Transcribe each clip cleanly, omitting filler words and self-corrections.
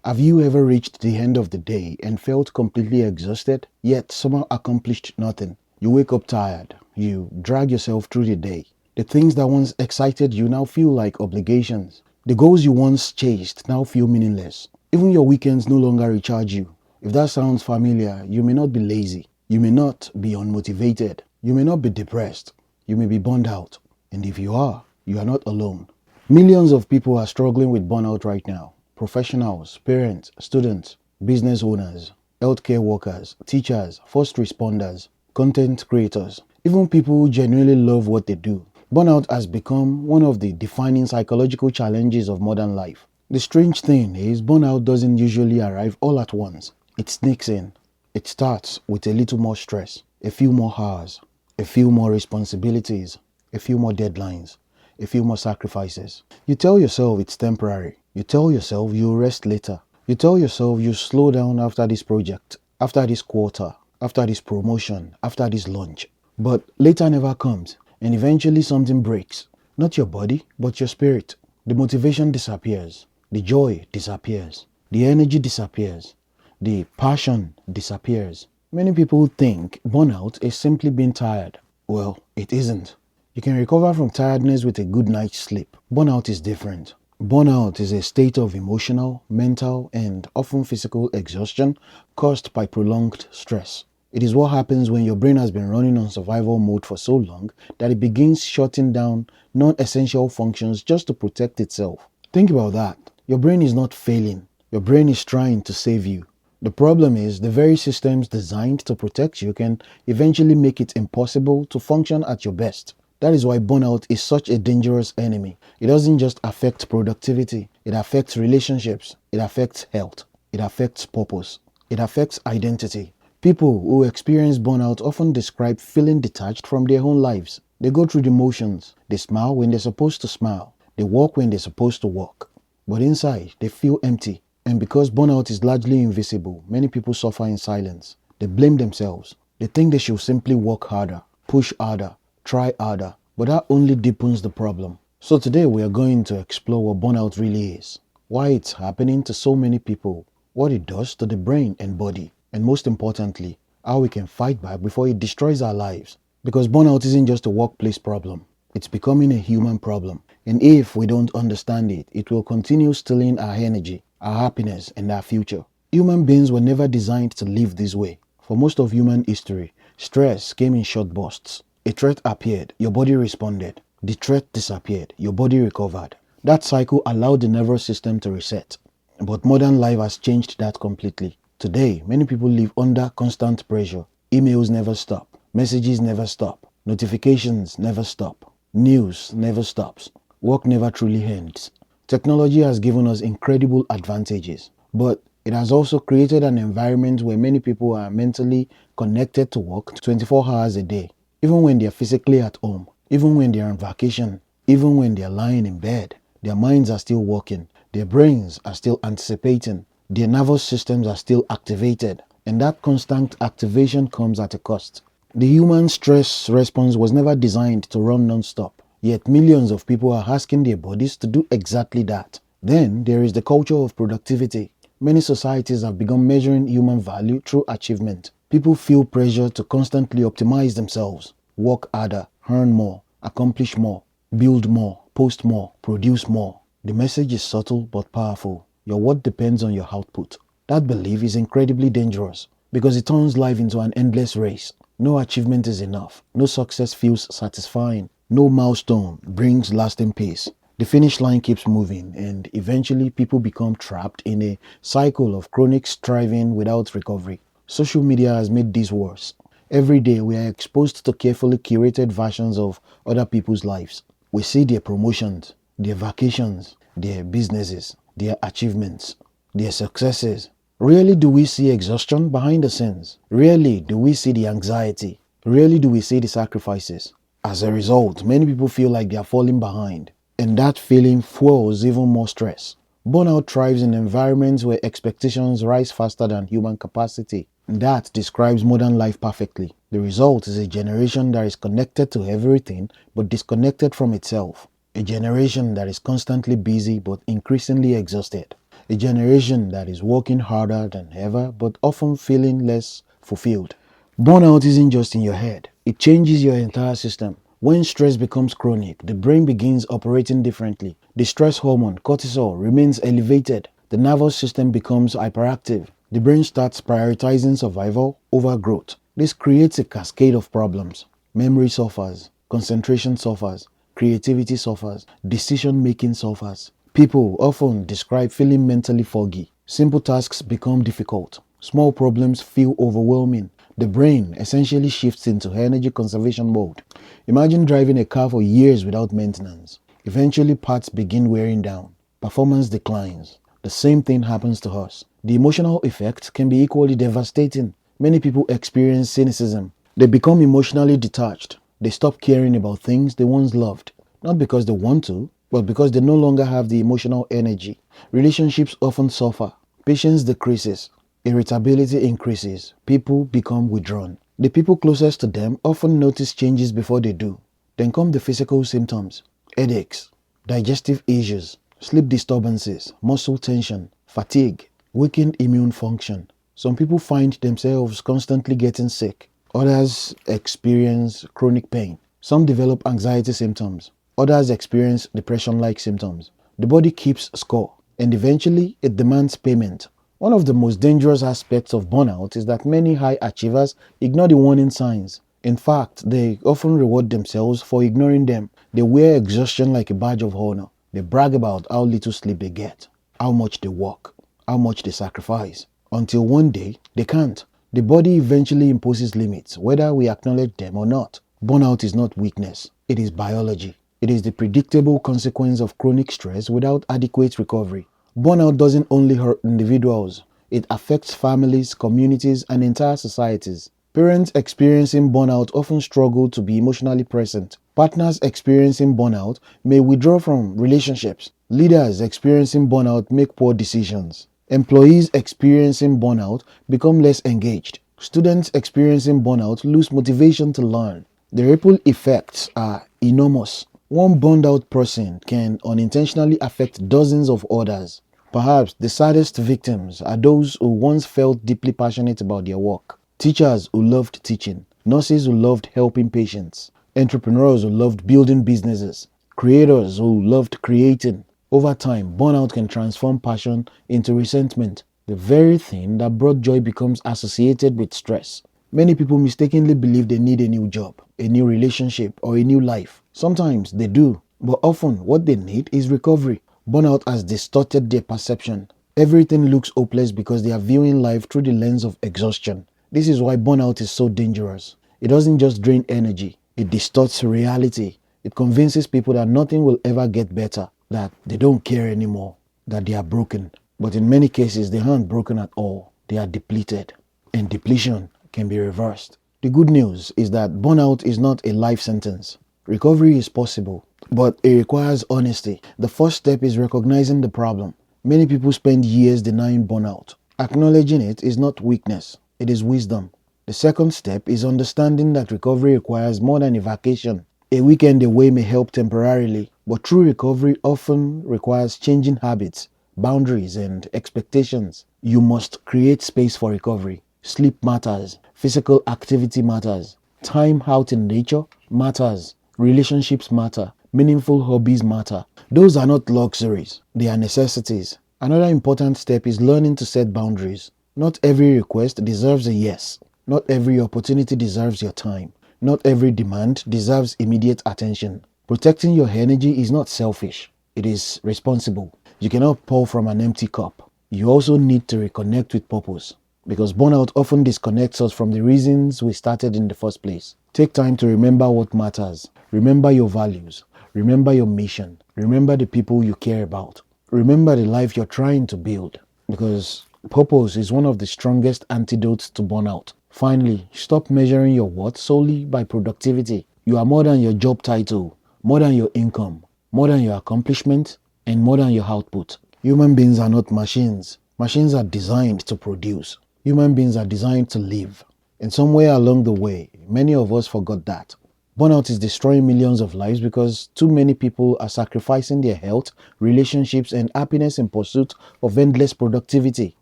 Have you ever reached the end of the day and felt completely exhausted, yet somehow accomplished nothing? You wake up tired. You drag yourself through the day. The things that once excited you now feel like obligations. The goals you once chased now feel meaningless. Even your weekends no longer recharge you. If that sounds familiar, you may not be lazy. You may not be unmotivated. You may not be depressed. You may be burned out. And if you are not alone. Millions of people are struggling with burnout right now. Professionals, parents, students, business owners, healthcare workers, teachers, first responders, content creators, even people who genuinely love what they do. Burnout has become one of the defining psychological challenges of modern life. The strange thing is, burnout doesn't usually arrive all at once. It sneaks in. It starts with a little more stress, a few more hours, a few more responsibilities, a few more deadlines, a few more sacrifices. You tell yourself it's temporary. You tell yourself you'll rest later. You tell yourself you'll slow down after this project, after this quarter, after this promotion, after this lunch. But later never comes, and eventually something breaks. Not your body, but your spirit. The motivation disappears. The joy disappears. The energy disappears. The passion disappears. Many people think burnout is simply being tired. Well, it isn't. You can recover from tiredness with a good night's sleep. Burnout is different. Burnout is a state of emotional, mental, and often physical exhaustion caused by prolonged stress. It is what happens when your brain has been running on survival mode for so long that it begins shutting down non-essential functions just to protect itself. Think about that. Your brain is not failing. Your brain is trying to save you. The problem is the very systems designed to protect you can eventually make it impossible to function at your best. That is why burnout is such a dangerous enemy. It doesn't just affect productivity. It affects relationships. It affects health. It affects purpose. It affects identity. People who experience burnout often describe feeling detached from their own lives. They go through the motions. They smile when they're supposed to smile. They walk when they're supposed to walk. But inside, they feel empty. And because burnout is largely invisible, many people suffer in silence. They blame themselves. They think they should simply work harder, push harder, try harder, but that only deepens the problem. So today we are going to explore what burnout really is, why it's happening to so many people, what it does to the brain and body, and most importantly, how we can fight back before it destroys our lives. Because burnout isn't just a workplace problem, it's becoming a human problem. And if we don't understand it, it will continue stealing our energy, our happiness, and our future. Human beings were never designed to live this way. For most of human history, stress came in short bursts. A threat appeared, your body responded. The threat disappeared, your body recovered. That cycle allowed the nervous system to reset. But modern life has changed that completely. Today, many people live under constant pressure. Emails never stop. Messages never stop. Notifications never stop. News never stops. Work never truly ends. Technology has given us incredible advantages, but it has also created an environment where many people are mentally connected to work 24 hours a day. Even when they are physically at home, even when they are on vacation, even when they are lying in bed, their minds are still working, their brains are still anticipating, their nervous systems are still activated, and that constant activation comes at a cost. The human stress response was never designed to run non-stop, yet millions of people are asking their bodies to do exactly that. Then there is the culture of productivity. Many societies have begun measuring human value through achievement. People feel pressure to constantly optimize themselves, work harder, earn more, accomplish more, build more, post more, produce more. The message is subtle but powerful. Your worth depends on your output. That belief is incredibly dangerous because it turns life into an endless race. No achievement is enough. No success feels satisfying. No milestone brings lasting peace. The finish line keeps moving, and eventually people become trapped in a cycle of chronic striving without recovery. Social media has made this worse. Every day we are exposed to carefully curated versions of other people's lives. We see their promotions, their vacations, their businesses, their achievements, their successes. Rarely do we see exhaustion behind the scenes. Rarely do we see the anxiety. Rarely do we see the sacrifices. As a result, many people feel like they are falling behind. And that feeling fuels even more stress. Burnout thrives in environments where expectations rise faster than human capacity. That describes modern life perfectly. The result is a generation that is connected to everything but disconnected from itself. A generation that is constantly busy but increasingly exhausted. A generation that is working harder than ever but often feeling less fulfilled. Burnout isn't just in your head, it changes your entire system. When stress becomes chronic, the brain begins operating differently. The stress hormone, cortisol, remains elevated. The nervous system becomes hyperactive. The brain starts prioritizing survival over growth. This creates a cascade of problems. Memory suffers, concentration suffers, creativity suffers, decision making suffers. People often describe feeling mentally foggy. Simple tasks become difficult. Small problems feel overwhelming. The brain essentially shifts into energy conservation mode. Imagine driving a car for years without maintenance. Eventually, parts begin wearing down. Performance declines. The same thing happens to us. The emotional effect can be equally devastating. Many people experience cynicism. They become emotionally detached. They stop caring about things they once loved. Not because they want to, but because they no longer have the emotional energy. Relationships often suffer. Patience decreases. Irritability increases. People become withdrawn. The people closest to them often notice changes before they do. Then come the physical symptoms: headaches, digestive issues, sleep disturbances, muscle tension, fatigue, weakened immune function. Some people find themselves constantly getting sick. Others experience chronic pain. Some develop anxiety symptoms. Others experience depression-like symptoms. The body keeps score, and eventually it demands payment. One of the most dangerous aspects of burnout is that many high achievers ignore the warning signs. In fact, they often reward themselves for ignoring them. They wear exhaustion like a badge of honor. They brag about how little sleep they get, how much they work, how much they sacrifice, until one day they can't. The body eventually imposes limits, whether we acknowledge them or not. Burnout is not weakness, it is biology. It is the predictable consequence of chronic stress without adequate recovery. Burnout doesn't only hurt individuals, it affects families, communities, and entire societies. Parents experiencing burnout often struggle to be emotionally present. Partners experiencing burnout may withdraw from relationships. Leaders experiencing burnout make poor decisions. Employees experiencing burnout become less engaged. Students experiencing burnout lose motivation to learn. The ripple effects are enormous. One burned out person can unintentionally affect dozens of others. Perhaps the saddest victims are those who once felt deeply passionate about their work. Teachers who loved teaching, nurses who loved helping patients, entrepreneurs who loved building businesses, creators who loved creating. Over time, burnout can transform passion into resentment. The very thing that brought joy becomes associated with stress. Many people mistakenly believe they need a new job, a new relationship, or a new life. Sometimes they do, but often what they need is recovery. Burnout has distorted their perception. Everything looks hopeless because they are viewing life through the lens of exhaustion. This is why burnout is so dangerous. It doesn't just drain energy, it distorts reality. It convinces people that nothing will ever get better, that they don't care anymore, that they are broken. But in many cases, they aren't broken at all. They are depleted. And depletion can be reversed. The good news is that burnout is not a life sentence. Recovery is possible, but it requires honesty. The first step is recognizing the problem. Many people spend years denying burnout. Acknowledging it is not weakness, it is wisdom. The second step is understanding that recovery requires more than a vacation. A weekend away may help temporarily, but true recovery often requires changing habits, boundaries, and expectations. You must create space for recovery. Sleep matters. Physical activity matters. Time out in nature matters. Relationships matter. Meaningful hobbies matter. Those are not luxuries, they are necessities. Another important step is learning to set boundaries. Not every request deserves a yes. Not every opportunity deserves your time. Not every demand deserves immediate attention. Protecting your energy is not selfish, it is responsible. You cannot pour from an empty cup. You also need to reconnect with purpose, because burnout often disconnects us from the reasons we started in the first place. Take time to remember what matters. Remember your values. Remember your mission. Remember the people you care about. Remember the life you're trying to build, because purpose is one of the strongest antidotes to burnout. Finally, stop measuring your worth solely by productivity. You are more than your job title, more than your income, more than your accomplishment, and more than your output. Human beings are not machines. Machines are designed to produce. Human beings are designed to live. And somewhere along the way, many of us forgot that. Burnout is destroying millions of lives because too many people are sacrificing their health, relationships, and happiness in pursuit of endless productivity.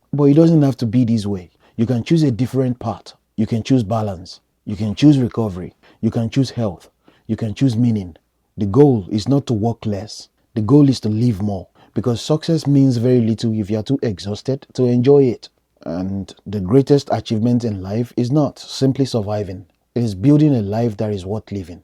But it doesn't have to be this way. You can choose a different path. You can choose balance. You can choose recovery. You can choose health. You can choose meaning. The goal is not to work less. The goal is to live more, because success means very little if you are too exhausted to enjoy it. And the greatest achievement in life is not simply surviving. It is building a life that is worth living.